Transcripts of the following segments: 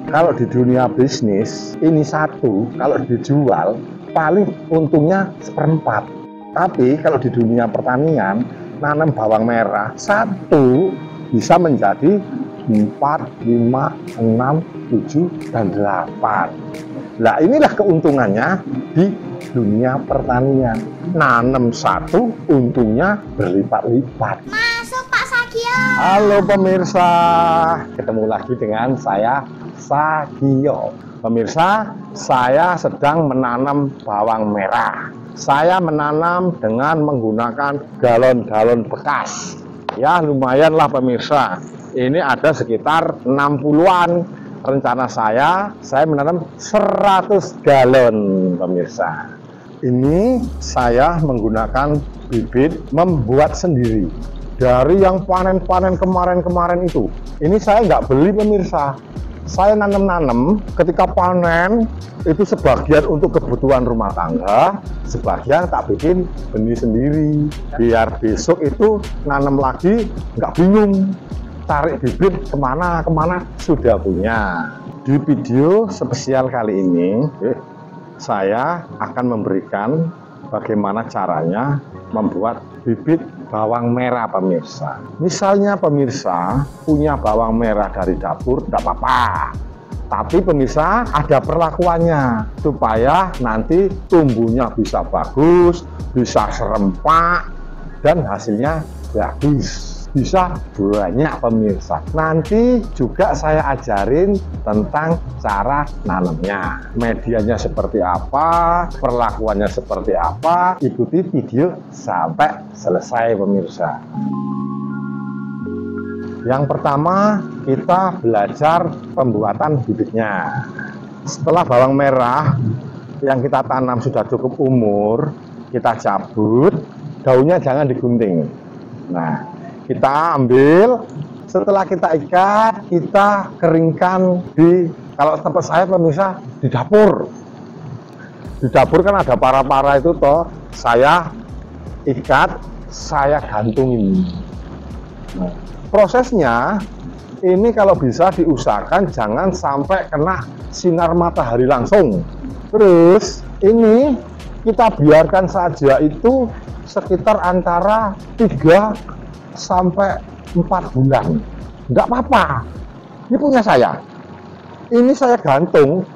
Kalau di dunia bisnis, ini satu, kalau dijual, paling untungnya seperempat. Tapi kalau di dunia pertanian, nanam bawang merah, satu bisa menjadi 4, 5, 6, 7, dan 8. Nah, inilah keuntungannya di dunia pertanian. Nanam satu, untungnya berlipat-lipat. Masuk Pak Sagio. Halo pemirsa, ketemu lagi dengan saya Sagio. Pemirsa, saya sedang menanam bawang merah. Saya menanam dengan menggunakan galon-galon bekas. Ya, lumayanlah pemirsa. Ini ada sekitar 60-an. Rencana saya menanam 100 galon pemirsa. Ini saya menggunakan bibit membuat sendiri. Dari yang panen-panen kemarin-kemarin itu. Ini saya nggak beli pemirsa. Saya nanam-nanam, ketika panen itu sebagian untuk kebutuhan rumah tangga, sebagian tak bikin benih sendiri. Biar besok itu nanam lagi nggak bingung, tarik bibit kemana sudah punya. Di video spesial kali ini, saya akan memberikan bagaimana caranya membuat bibit bawang merah pemirsa. Misalnya pemirsa punya bawang merah dari dapur, tidak apa-apa. Tapi pemirsa ada perlakuannya supaya nanti tumbuhnya bisa bagus, bisa serempak, dan hasilnya bagus. Bisa banyak pemirsa. Nanti juga saya ajarin tentang cara nanamnya. Medianya seperti apa, perlakuannya seperti apa. Ikuti video sampai selesai pemirsa. Yang pertama, kita belajar pembuatan bibitnya. Setelah bawang merah yang kita tanam sudah cukup umur, kita cabut, daunnya jangan digunting. Nah, kita ambil, setelah kita ikat, kita keringkan kalau tempat saya pemirsa, di dapur. Di dapur kan ada para-para itu toh, saya ikat, saya gantungin. Nah, prosesnya, ini kalau bisa diusahakan jangan sampai kena sinar matahari langsung. Terus, ini kita biarkan saja itu sekitar antara 3 sampai 4 bulan. Enggak apa-apa. Ini punya saya. Ini saya gantung.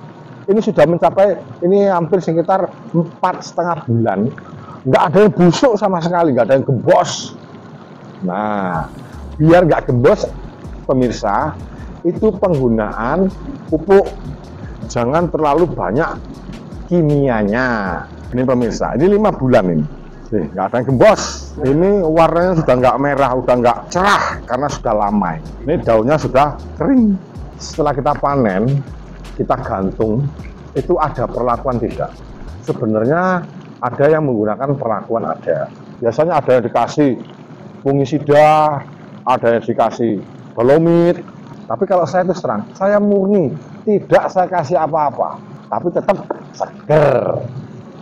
Ini sudah mencapai, ini hampir sekitar 4,5 bulan. Enggak ada yang busuk sama sekali, enggak ada yang gembos. Nah, biar enggak gembos, pemirsa, itu penggunaan pupuk. Jangan terlalu banyak kimianya. Ini pemirsa, ini 5 bulan ini. Nggak ada yang gembos. Ini warnanya sudah nggak merah, udah nggak cerah karena sudah lama. Ini daunnya sudah kering. Setelah kita panen, kita gantung. Itu ada perlakuan tidak? Sebenarnya ada yang menggunakan perlakuan ada. Biasanya ada yang dikasih fungisida, ada yang dikasih dolomit. Tapi kalau saya terus terang, saya murni tidak saya kasih apa-apa, tapi tetap seger.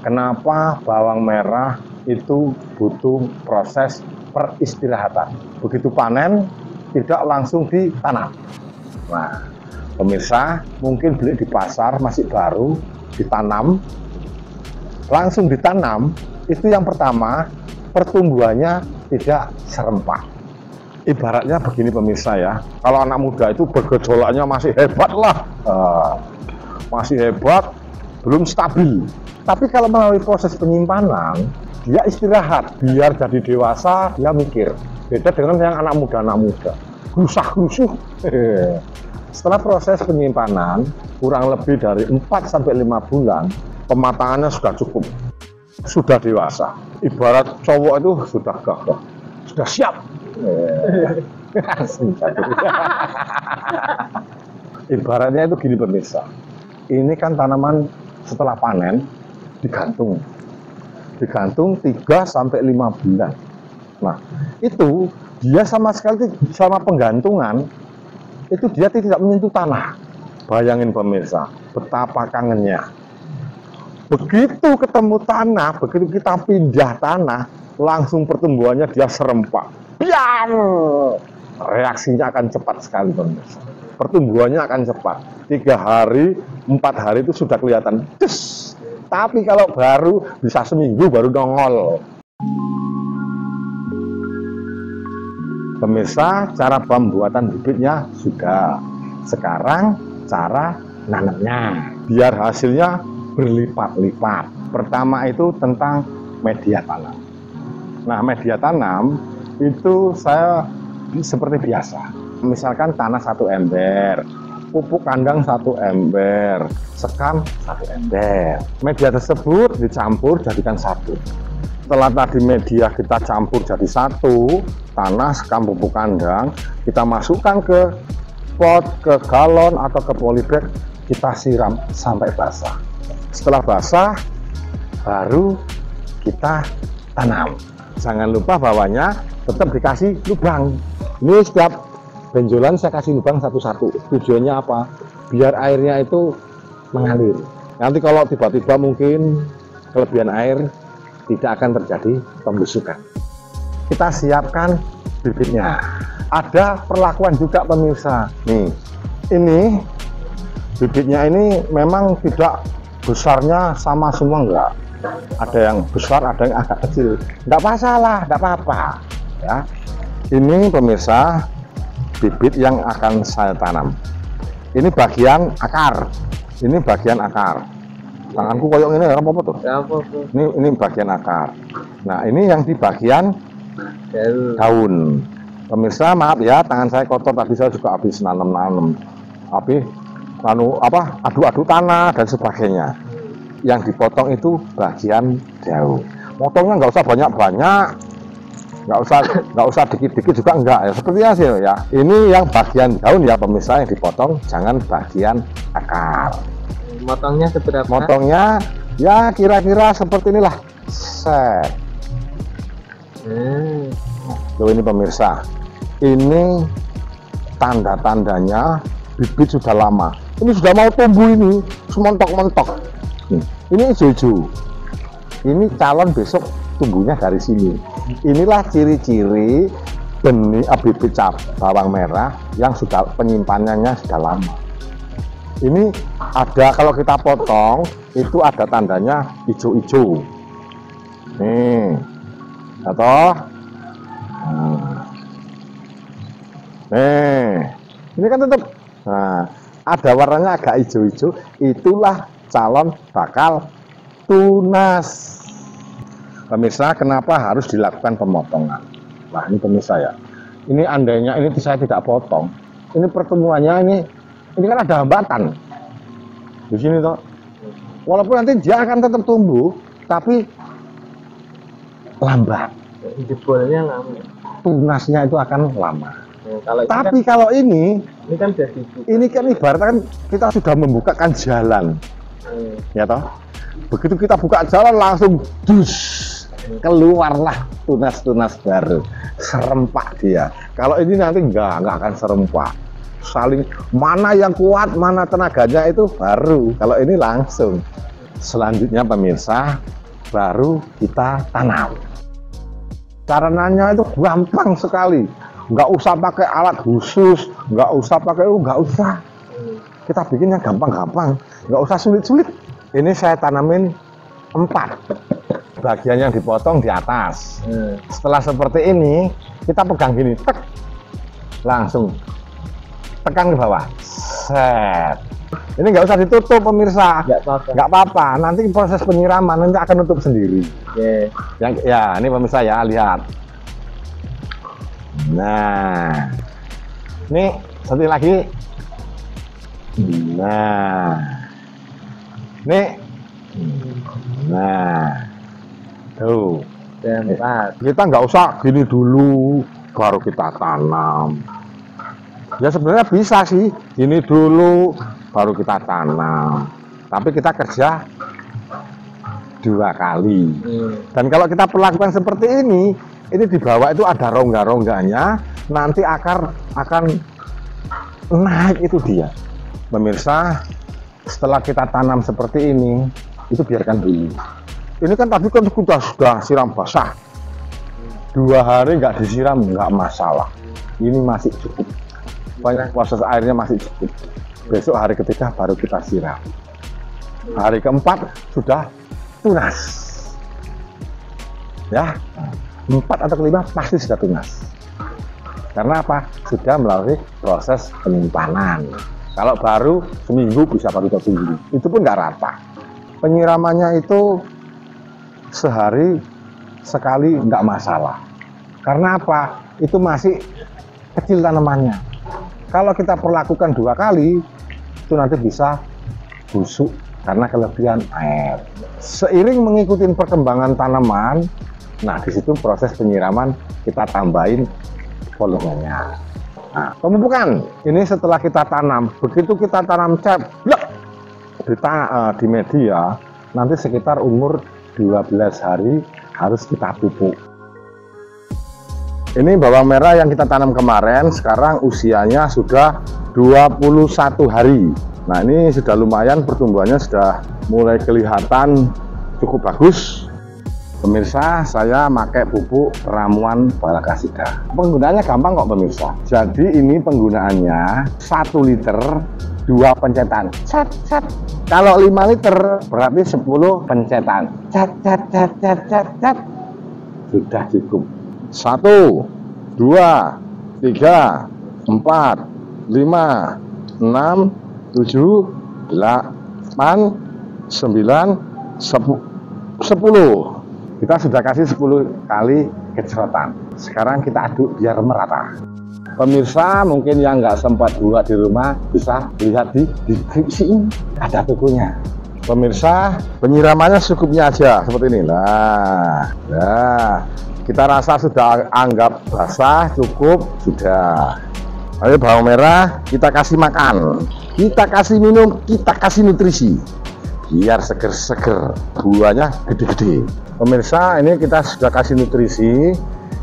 Kenapa bawang merah itu butuh proses peristirahatan. Begitu panen, tidak langsung ditanam. Nah, pemirsa, mungkin beli di pasar masih baru, ditanam, langsung ditanam, itu yang pertama, pertumbuhannya tidak serempak. Ibaratnya begini pemirsa ya, kalau anak muda itu bergejolaknya masih hebat lah, masih hebat, belum stabil. Tapi kalau melalui proses penyimpanan, dia istirahat, biar jadi dewasa, dia mikir. Beda dengan yang anak muda, gelusah-gelusuh. Setelah proses penyimpanan, kurang lebih dari 4-5 bulan, pematangannya sudah cukup, sudah dewasa. Ibarat cowok itu sudah gagah, sudah siap. Ibaratnya itu gini pemirsa, ini kan tanaman setelah panen, digantung 3-5 bulan. Nah, itu dia sama sekali sama penggantungan itu dia tidak menyentuh tanah. Bayangin pemirsa, betapa kangennya. Begitu ketemu tanah, begitu kita pindah tanah, langsung pertumbuhannya dia serempak. Biar reaksinya akan cepat sekali pemirsa. pertumbuhannya akan cepat. 3 hari, 4 hari itu sudah kelihatan. Des. Tapi kalau baru bisa seminggu baru nongol. Pemirsa, cara pembuatan bibitnya sudah. Sekarang cara nanamnya. Biar hasilnya berlipat-lipat. Pertama itu tentang media tanam. Nah, media tanam itu saya seperti biasa. Misalkan tanah 1 ember, pupuk kandang 1 ember, sekam 1 ember. Media tersebut dicampur jadikan 1. Setelah tadi media kita campur jadi 1, tanah, sekam, pupuk kandang, kita masukkan ke pot, ke galon atau ke polybag, kita siram sampai basah. Setelah basah, baru kita tanam. Jangan lupa bawahnya tetap dikasih lubang. Ini setiap benjolan saya kasih lubang satu-satu. Tujuannya apa? Biar airnya itu mengalir. Nanti kalau tiba-tiba mungkin kelebihan air, tidak akan terjadi pembusukan. Kita siapkan bibitnya. Ada perlakuan juga pemirsa. Nih, ini bibitnya ini memang tidak besarnya sama semua, enggak. Ada yang besar, ada yang agak kecil. Enggak masalah, enggak apa-apa. Ya, ini pemirsa bibit yang akan saya tanam. Ini bagian akar. Ini bagian akar. Tanganku koyok ini apa tuh? Ini bagian akar. Nah, ini yang di bagian daun. Pemirsa, maaf ya, tangan saya kotor, tadi saya juga habis nanam-nanam. Habis aduk-aduk tanah dan sebagainya. Yang dipotong itu bagian daun. Potongnya nggak usah banyak-banyak, nggak usah dikit-dikit juga enggak ya, seperti hasil ya. Ini yang bagian daun ya pemirsa yang dipotong, jangan bagian akar. Motongnya seberapa? Motongnya ya kira-kira seperti inilah. Set. Loh, ini pemirsa, ini tanda-tandanya bibit sudah lama. Ini sudah mau tumbuh, ini semontok-montok. Ini hijau-hijau. Ini calon besok tumbuhnya dari sini. Inilah ciri-ciri benih bibit bawang merah yang sudah penyimpanannya sudah lama. Ini ada, kalau kita potong itu ada tandanya hijau-hijau. Nih, atau ini kan tetap. Nah, ada warnanya agak hijau-hijau. Itulah calon bakal tunas. Pemirsa, kenapa harus dilakukan pemotongan? Nah, ini pemirsa ya. Ini andainya ini saya tidak potong. Ini pertemuannya ini kan ada hambatan di sini toh. Walaupun nanti dia akan tetap tumbuh, tapi lambat. Jebolnya lama. Tunasnya itu akan lama. Tapi kalau ini kan jadi ini kan ibaratnya kita sudah membukakan jalan. Ya toh. Begitu kita buka jalan langsung dus, keluarlah tunas-tunas baru, serempak dia. Kalau ini nanti enggak akan serempak. Saling mana yang kuat, mana tenaganya itu baru. Kalau ini langsung. Selanjutnya pemirsa, baru kita tanam. Caranya itu gampang sekali. Nggak usah pakai alat khusus, nggak usah pakai nggak usah. Kita bikinnya gampang-gampang, nggak usah sulit-sulit. Ini saya tanamin 4. Bagian yang dipotong di atas. Setelah seperti ini, kita pegang gini, tek, langsung tekan ke bawah. Set. Ini nggak usah ditutup pemirsa. Nggak apa-apa. Nanti proses penyiraman nanti akan nutup sendiri. Ya, ini pemirsa ya, lihat. Nah, ini satu lagi. Nah, tuh. Kita nggak usah gini dulu, baru kita tanam. Ya sebenarnya bisa sih, gini dulu, baru kita tanam. Tapi kita kerja 2 kali. Dan kalau kita perlakukan seperti ini di bawah itu ada rongga-rongganya, nanti akar akan naik, itu dia. Pemirsa, setelah kita tanam seperti ini, itu biarkan dulu. Ini kan tadi kan sudah siram basah. 2 hari nggak disiram, nggak masalah. Ini masih cukup. proses airnya masih cukup. Besok hari ketiga baru kita siram. Hari keempat sudah tunas. Ya, 4 atau 5 pasti sudah tunas. Karena apa? Sudah melalui proses penyimpanan. Kalau baru seminggu bisa baru 2 minggu. Itu pun nggak rata. Penyiramannya itu sehari sekali nggak masalah. Karena apa? Itu masih kecil tanamannya. Kalau kita perlakukan 2 kali, itu nanti bisa busuk karena kelebihan air. Seiring mengikuti perkembangan tanaman, nah di situ proses penyiraman kita tambahin volumenya. Nah, pemupukan ini setelah kita tanam, begitu kita tanam ceplok di media, nanti sekitar umur 12 hari harus kita pupuk. Ini bawang merah yang kita tanam kemarin, sekarang usianya sudah 21 hari. Nah, ini sudah lumayan, pertumbuhannya sudah mulai kelihatan cukup bagus. Pemirsa, saya pakai pupuk ramuan Balagasida. Penggunaannya gampang kok pemirsa. Jadi ini penggunaannya 1 liter 2 pencetan. Cet, cet. Kalau 5 liter berarti 10 pencetan. Cet, cet, cet, cet, cet, cet. Sudah cukup. 1, 2, 3, 4, 5, 6, 7, 8, 9, 10. Kita sudah kasih 10 kali kecerotan. Sekarang kita aduk biar merata. Pemirsa mungkin yang nggak sempat buat di rumah bisa lihat di sini ada tokonya. Pemirsa, penyiramannya secukupnya aja seperti ini. Nah, kita rasa sudah anggap basah, cukup, sudah. Ayo bawang merah kita kasih makan, kita kasih minum, kita kasih nutrisi. Biar seger-seger, buahnya gede-gede. Pemirsa, ini kita sudah kasih nutrisi.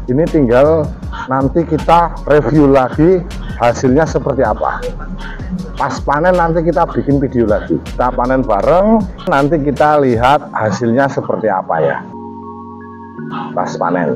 Ini tinggal nanti kita review lagi hasilnya seperti apa. Pas panen nanti kita bikin video lagi. Kita panen bareng, nanti kita lihat hasilnya seperti apa ya. Pas panen.